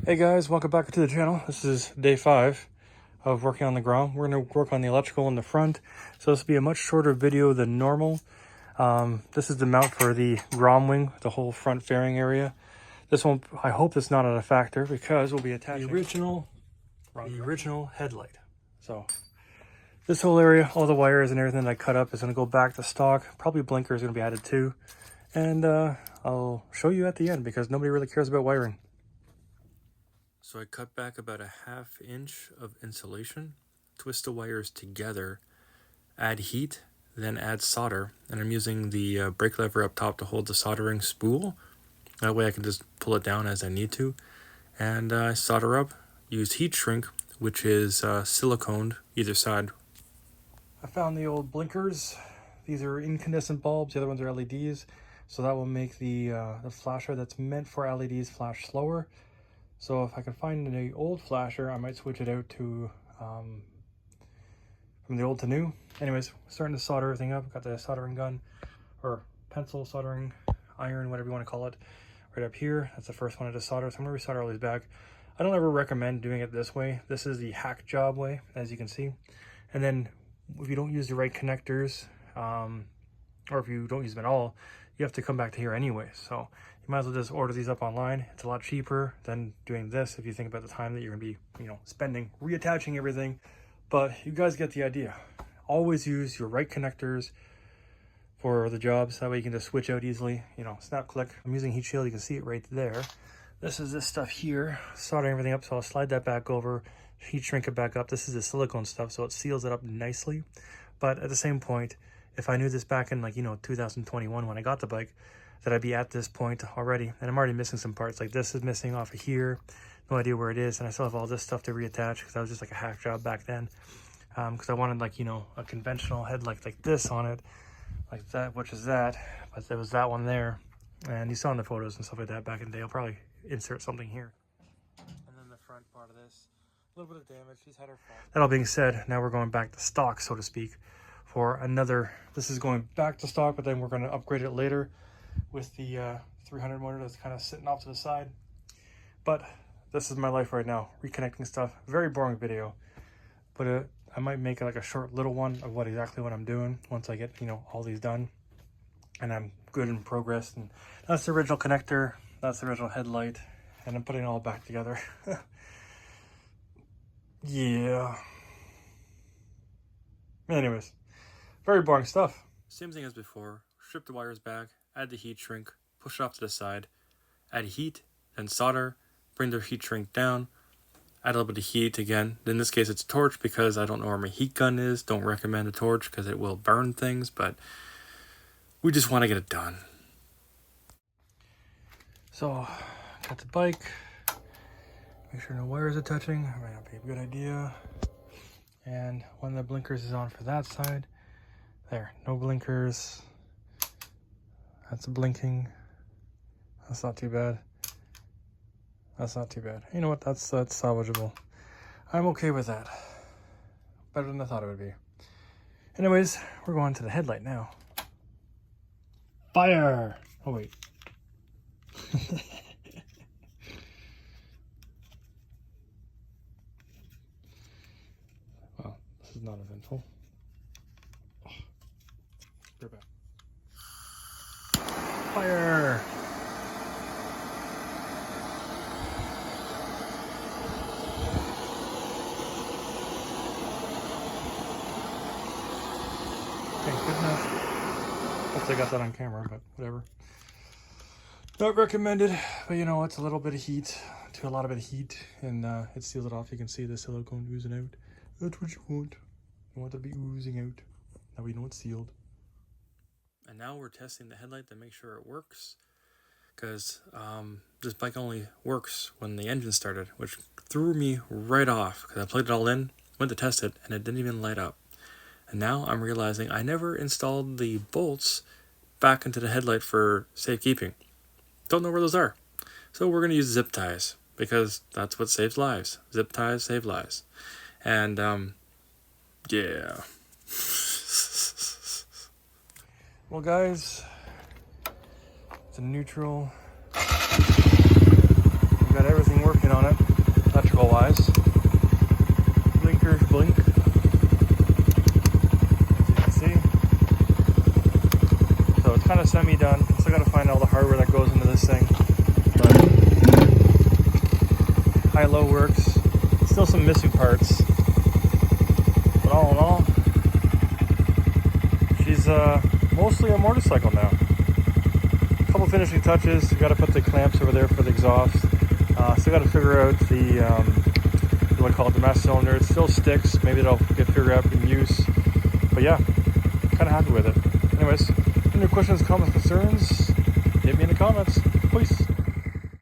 Hey guys, welcome back to the channel. This is day 5 of working on the Grom. We're going to work on the electrical in the front, so this will be a much shorter video than normal. This is the mount for the Grom wing, the whole front fairing area. This one, I hope it's not a factor because we'll be attaching the original headlight. So this whole area, all the wires and everything that I cut up is going to go back to stock. Probably blinkers are going to be added too. And I'll show you at the end because nobody really cares about wiring. So I cut back about a ½ inch of insulation, twist the wires together, add heat, then add solder. And I'm using the brake lever up top to hold the soldering spool. That way I can just pull it down as I need to. And solder up, use heat shrink, which is siliconed either side. I found the old blinkers. These are incandescent bulbs, the other ones are LEDs. So that will make the flasher that's meant for LEDs flash slower. So if I can find an old flasher, I might switch it out to from the old to new. Anyways, starting to solder everything up. Got the soldering gun or pencil soldering iron, whatever you want to call it, right up here. That's the first one I just soldered. So I'm going to resolder all these back. I don't ever recommend doing it this way. This is the hack job way, as you can see. And then if you don't use the right connectors, or if you don't use them at all, you have to come back to here anyway. So you might as well just order these up online. It's a lot cheaper than doing this if you think about the time that you're gonna be, spending reattaching everything. But you guys get the idea. Always use your right connectors for the jobs. That way you can just switch out easily. Snap click. I'm using heat shield. You can see it right there. This is this stuff here, soldering everything up. So I'll slide that back over, heat shrink it back up. This is the silicone stuff, so it seals it up nicely. But at the same point, if I knew this back in 2021 when I got the bike, that I'd be at this point already. And I'm already missing some parts. Like this is missing off of here. No idea where it is. And I still have all this stuff to reattach because that was just like a hack job back then. Because I wanted a conventional headlight like this on it. Like that, which is that. But there was that one there. And you saw in the photos and stuff like that back in the day. I'll probably insert something here. And then the front part of this. A little bit of damage. She's had her fault. That all being said, now we're going back to stock, so to speak. For another, this is going back to stock, but then we're going to upgrade it later with the 300 motor that's kind of sitting off to the side. But this is my life right now, reconnecting stuff. Very boring video, but I might make like a short little one of what I'm doing once I get all these done and I'm good in progress. And that's the original connector, that's the original headlight, and I'm putting it all back together. Yeah. Anyways, very boring stuff. Same thing as before. Strip the wires back, add the heat shrink, push it off to the side, add heat, then solder, bring the heat shrink down, add a little bit of heat again. In this case, it's torch because I don't know where my heat gun is. Don't recommend a torch because it will burn things, but we just want to get it done. So, got the bike. Make sure no wires are touching. That might not be a good idea. And one of the blinkers is on for that side. There, no blinkers. That's blinking. That's not too bad. That's not too bad. You know what? That's salvageable. I'm okay with that. Better than I thought it would be. Anyways, we're going to the headlight now. Fire! Oh wait. Well, this is not eventful. We're back. Fire! Okay, good enough. Hopefully I got that on camera, but whatever. Not recommended, but it's a little bit of heat to a lot of heat, and it seals it off. You can see the silicone oozing out. That's what you want. You want it to be oozing out. Now we know it's sealed. And now we're testing the headlight to make sure it works, because this bike only works when the engine started, which threw me right off because I plugged it all in, went to test it, and it didn't even light up. And now I'm realizing I never installed the bolts back into the headlight for safekeeping. Don't know where those are. So we're going to use zip ties because that's what saves lives. Zip ties save lives. And yeah. Well It's a neutral. We've got everything. everything working on it, electrical wise. Blinkers blink, as you can see. So it's kind of semi-done. Still got to find all the hardware that goes into this thing. But high-low works. Still some missing parts. But all in all, she's mostly a motorcycle now. A couple finishing touches. We got to put the clamps over there for the exhaust. Still got to figure out the what I call it, the master cylinder. It still sticks. Maybe that'll get figured out in use. But yeah, kind of happy with it. Anyways, any questions, comments, concerns? Hit me in the comments. Peace.